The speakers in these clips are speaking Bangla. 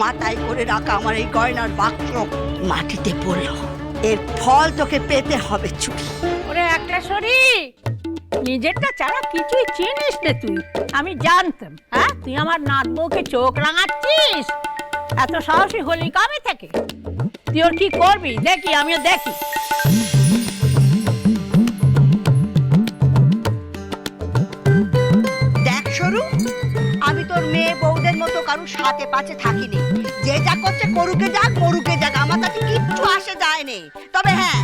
মাথায় করে রাখা আমার এই গয়নার বাক্স মাটিতে পড়ল, এর ফল তোকে পেতে হবে চুরি। ওরে একটা সরি, নিজেরটা ছাড়া কিছুই চিনিস না তুই। আমি জানতাম, হ্যাঁ তুই আমার নাত বউকে চোখ রাঙাচ্ছিস। এত সাহসী হলি কবে থেকে? তুই ওর কি করবি দেখি, আমিও দেখি। দেখ সরু, আমি তোর মেয়ে বউদের মতো কারুর সাথে পাশে থাকিনি। যে যা করছে করুকে যাক, মরুকে যাক, আমার তাতে কিচ্ছু আসে যায়নি। তবে হ্যাঁ,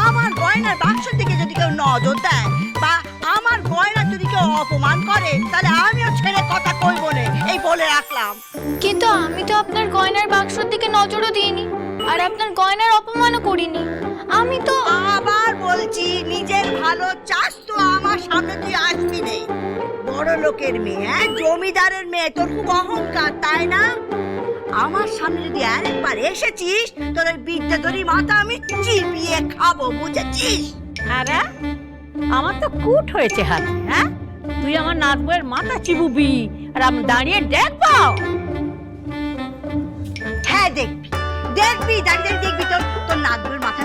আমার গয়নার বাক্সের দিকে যদি কেউ নজর দেয় বা আমার গয়নার যদি কেউ অপমান করে, তাহলে আমিও ছেড়ে কথা কইব না, এই বলে রাখলাম। কিন্তু আমি তো আপনার গয়নার বাক্সের দিকে নজরও দিইনি, আর আপনার গয়নার অপমানও করিনি। আমি তো আবার বলছি, নিজের ভালো চাস তো আমার সামনে তুই আসবি নে। বড় লোকের মেয়ে, জমিদারের মেয়ে, তোর খুব অহংকার তাই না? আমার সামনে যদি আরেকবার এসেছিস, তোর বিদ্যে ধরি মাথা আমি চিবিয়ে খাবো, বুঝেছিস? আরে আমার তো কুট হয়েছে হাতে, হ্যাঁ তুই আমার নাত বউয়ের মাথা চিবুবি আর আমি দাঁড়িয়ে দেখবো? হ্যাঁ দেখবি, দেখবি, দাঁড়িয়ে দেখবি তোর তোর নাতবুর মাথা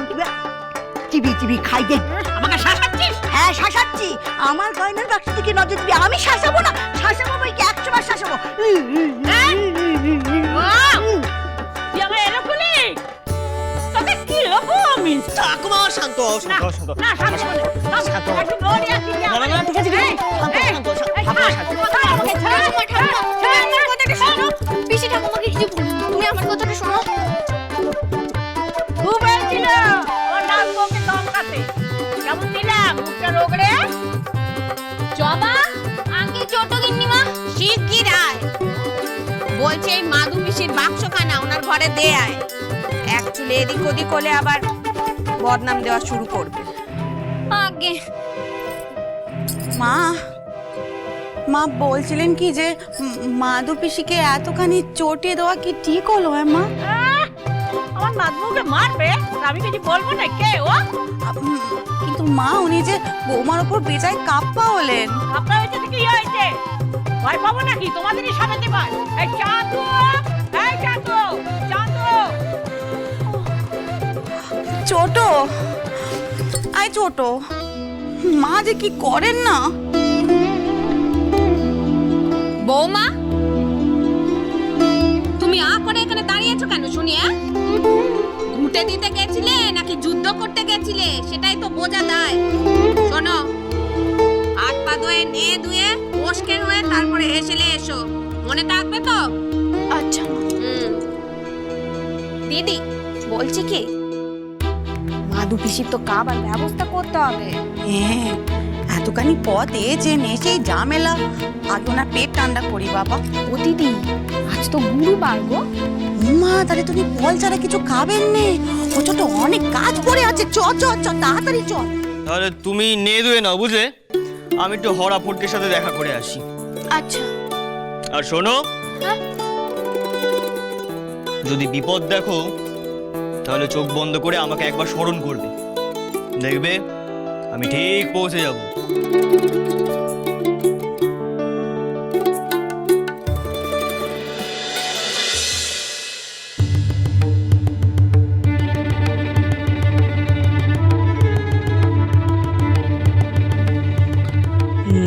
চিবি চিবি খাই দেখবি। আমাকে শাসাচ্ছিস? হ্যাঁ শাসাচ্ছি। আমার গয়নার বাক্স থেকে নজর দিবি, আমি শাসাবো না? শাসাবো বই কি, 100 বার শাসাবো। তুই আমার এলো খুলি, তোকে কি লোবো আমি? ঠাকুমা শান্ত হও, শান্ত হও, শান্ত হও। না শান্ত হও, শান্ত হও। একটু নড়িয়ে আসি না, না, না, ঠিক আছে, ঠিক আছে। শান্ত হও, শান্ত হও, ঠাকুমা শান্ত হও। আমার কথাটা শোনো। পিসি ঠাকুমাকে কিছু বলো না, তুমি আমার কথাটা শোনো। খুব হয়েছিল আমার নাত বউকে ধমকাতে। কেমন দিলাম মুখটা রোগড়ে? জবা, আঙ্কেল ছোট গিন্নিমা শিগগির আয়, বলছে এই মাধু পিসির বাক্সখানা ওনার ঘরে দে আয়। অ্যাকচুয়ালি এদিক ওদিক হলে আবার বদনাম দেওয়া শুরু করবে। আগে মা মা বলছিলেন কি যে মাধু পিসিকে এতখানি চটিয়ে দেওয়া কি ঠিক হলো? হ্যাঁ মা, আমার নাত বউকে মারবে আর আমি কিছু বলবো না? কে ও? কিন্তু মা উনি যে বৌমার ওপর বেজায় কাপ্পা হলেন। আপনার হয়েছে কি হয়েছে? ভয় পাবো নাকি? তোমাদেরই সামনে ভয়। এই চাঁদু, এই চাঁদু, চাঁদু। ছোট আয় ছোট, মা যে কি করেন না। বৌমা, তুমি আ করে এখানে দাঁড়িয়ে আছো কেন শুনি? ঘুঁটে দিতে গেছিলে নাকি যুদ্ধ করতে গেছিলে সেটাই তো বোঝা দায়। শোনো, হাত পা ধুয়ে নিয়ে ধুয়ে বসকের হয়ে তারপরে হেসেলে এসো, মনে থাকবে তো? আচ্ছা দিদি বলছি কি, মাধু পিসির তো খাবার ব্যবস্থা করতে হবে। হ্যাঁ, এতখানি পথ এসেছেন, এসেই ঝামেলা। আগে ওনার পেট ঠান্ডা করি বাবা। ও দিদি, আজ তো গুরুবার গো। মা তাহলে তুমি ফল ছাড়া কিছু খাবেন নে? ও ছোট অনেক কাজ পড়ে আছে, চ চ চ তাড়াতাড়ি চল। তাহলে তুমি নিয়ে ধুয়ে নাও, বুঝলে? আমি একটু হরা ফুটকের সাথে দেখা করে আসি। আচ্ছা। আর শোনো, হ্যাঁ? যদি বিপদ দেখো তাহলে চোখ বন্ধ করে আমাকে একবার স্মরণ করবে, দেখবে আমি ঠিক পৌঁছে যাব।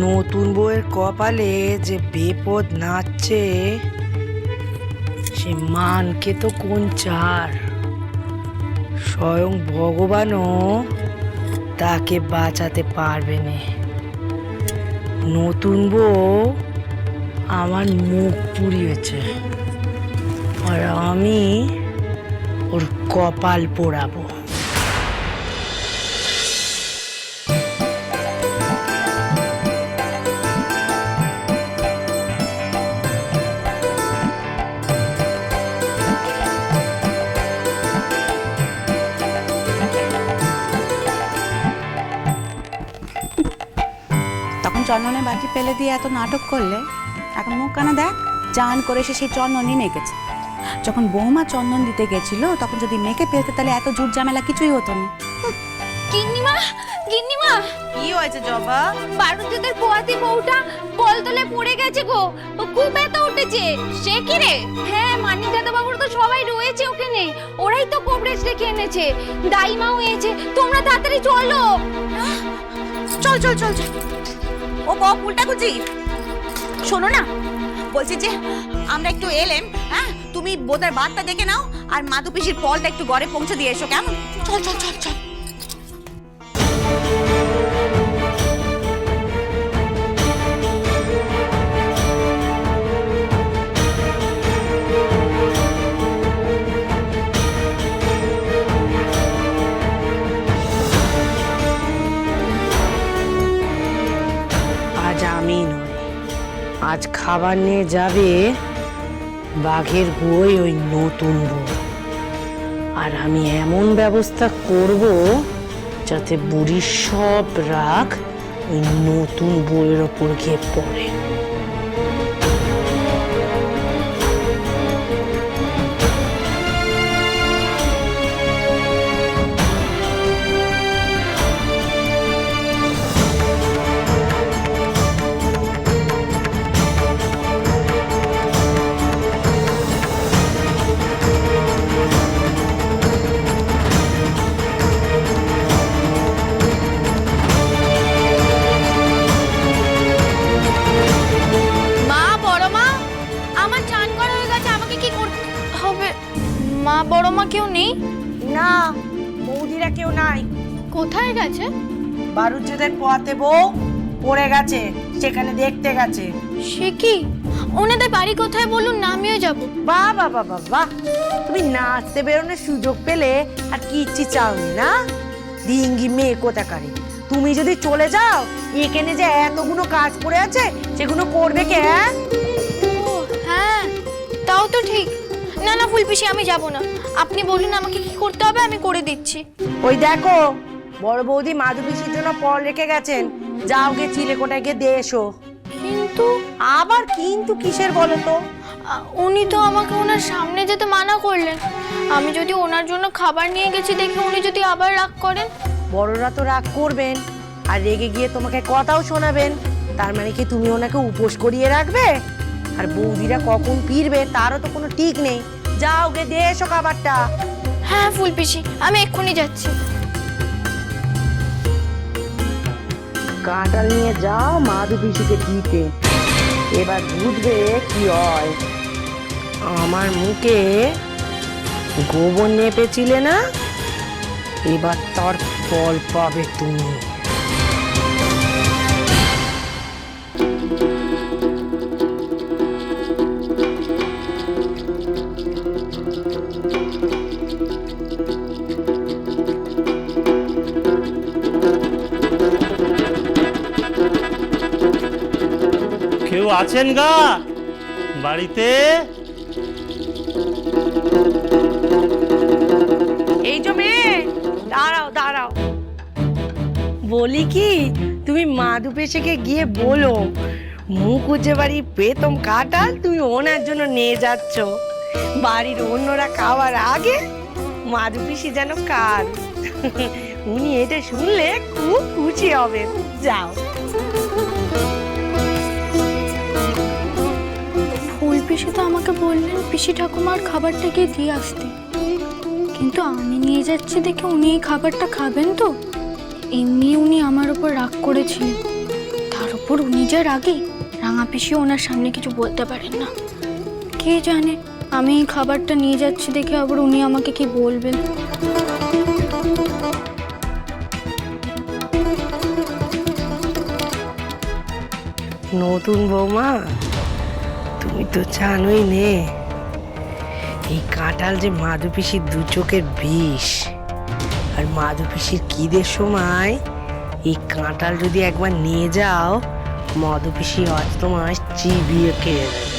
নতুন বউয়ের কপালে যে বিপদ নাচছে, সে মানকে তো কোন চার, স্বয়ং ভগবানও তাকে বাঁচাতে পারবে না। নতুন বউ আমার মুখ পুড়িয়েছে, আর আমি ওর কপাল পোড়াবো। চন্দনের বাটি ফেলে দিয়ে এত নাটক করলে, এখন মুখ কানা দেখ, চান করে সে সেই চন্দনই মেখেছে। যখন বৌমা চন্দন দিতে গেছিল তখন যদি মেখে ফেলতে তাহলে এত জুট ঝামেলা কিছুই হতো না। গিন্নিমা, গিন্নিমা, কি হয়েছে জবা? বারুদের পোয়াতি বউটা কলতলে পড়ে গেছে গো, ও খুব ব্যথা উঠেছে। সে কি রে? হ্যাঁ, মানিক দাদা বাবুর তো সবাই রয়েছে ওখানে, ওরাই তো কবরেজ রেখে এনেছে, দাইমাও হয়েছে। তোমরা তাড়াতাড়ি চলো। চল চল চল চল। ও বউ উল্টা কুচি, শোনো না, বলছি যে আমরা একটু এলেম, হ্যাঁ তুমি বোতার বাতটা দেখে নাও আর মাদু পিসির ফলটা একটু ঘরে পৌঁছে দিয়ে এসো, কেমন? চল চল চল চল। আজ আমি নয়, আজ খাবার নিয়ে যাবে বাঘের বই ওই নতুন বউ। আর আমি এমন ব্যবস্থা করব যাতে বুড়ির সব রাগ ওই নতুন বইয়ের ওপর গিয়ে পড়ে। মা, বড় মা, আমার চান করা হয়ে গেছে, আমাকে কি করতে হবে? মা, বড় মা কেউ নেই? না, বৌদিরা কেউ নাই। কোথায় গেছে? বারুজ্যদের পোয়াতে বউ পড়ে গেছে, সেখানে দেখতে গেছে। সে কি? ওনাদের বাড়ি কোথায় বলুন না, আমিও যাব। বাহ বাহ বাহ বাহ বাহ, তুমি নাচতে বেরোনোর সুযোগ পেলে আর কি ইচ্ছি চাওনি না? ডিঙ্গি মেয়ে কোথাকারে, তুমি যদি চলে যাও এখানে যে এতগুলো কাজ পড়ে আছে সেগুলো করবে কে? হ্যাঁ, তাও তো ঠিক। না না ফুলপিসি, আমি যাব না। আপনি বলুন আমাকে কি করতে হবে, আমি করে দিচ্ছি। ওই দেখো, বড় বৌদি মাধু পিসির জন্য ফল রেখে গেছেন, যাও গে চিলেকোটায় গিয়ে দিয়ে এসো। কিন্তু আবার কিন্তু কিসের বলো তো? উনি তো আমাকে ওনার সামনে যেতে মানা করলেন। আমি যদি ওনার জন্য খাবার নিয়ে গেছি দেখে উনি যদি আবার রাগ করেন? বড়রা তো রাগ করবেন আর রেগে গিয়ে তোমাকে কথাও শোনাবেন, তার মানে কি তুমি ওনাকে উপোস করিয়ে রাখবে? আর বৌদিরা কখন ফিরবে তারও তো কোনো ঠিক নেই। যাও গে দিয়ে এসো খাবারটা। হ্যাঁ ফুলপিসি, আমি এক্ষুনি যাচ্ছি। কাঁঠাল নিয়ে যাও মাধু পিসিকে দিতে, এবার বুঝবে কি হয়। আমার মুখে গোবর নেপেছিলে না, এবার তার ফল পাবে তুমি। কেউ আছেন গা বাড়িতে? এই যে মেয়ে, দাঁড়াও দাঁড়াও, বলি কি তুমি মাধু পেশাকে গিয়ে বলো মুখুজ্জে বাড়ির প্রথম কাঁঠাল তুমি ওনার জন্য নিয়ে যাচ্ছ। বাড়ির অন্যরা খাওয়ার আগে মাধু পিসি যেন কার। উনি এটা শুনলে খুব খুশি হবেন। যাও। ফুলপিসি তো আমাকে বললেন পিসি ঠাকুমার খাবারটা গিয়ে দিয়ে আসতে, কিন্তু আমি নিয়ে যাচ্ছি দেখে উনি এই খাবারটা খাবেন তো? এমনি উনি আমার উপর রাগ করেছিলেন, তার উপর উনি যা রাগী, রাঙা পিসিও ওনার সামনে কিছু বলতে পারেন না। কে জানে আমি এই খাবারটা নিয়ে যাচ্ছি দেখে আবার উনি আমাকে কি বলবেন। নতুন বৌমা, তুমি তো জানোই নে এই কাঁঠাল যে মাধু পিসির দু চোখের বিষ। আর মাধু পিসির খিদের সময় এই কাঁঠাল যদি একবার নিয়ে যাও, মাধু পিসি আজ তোমায় চিবিয়ে খেয়ে নেবে।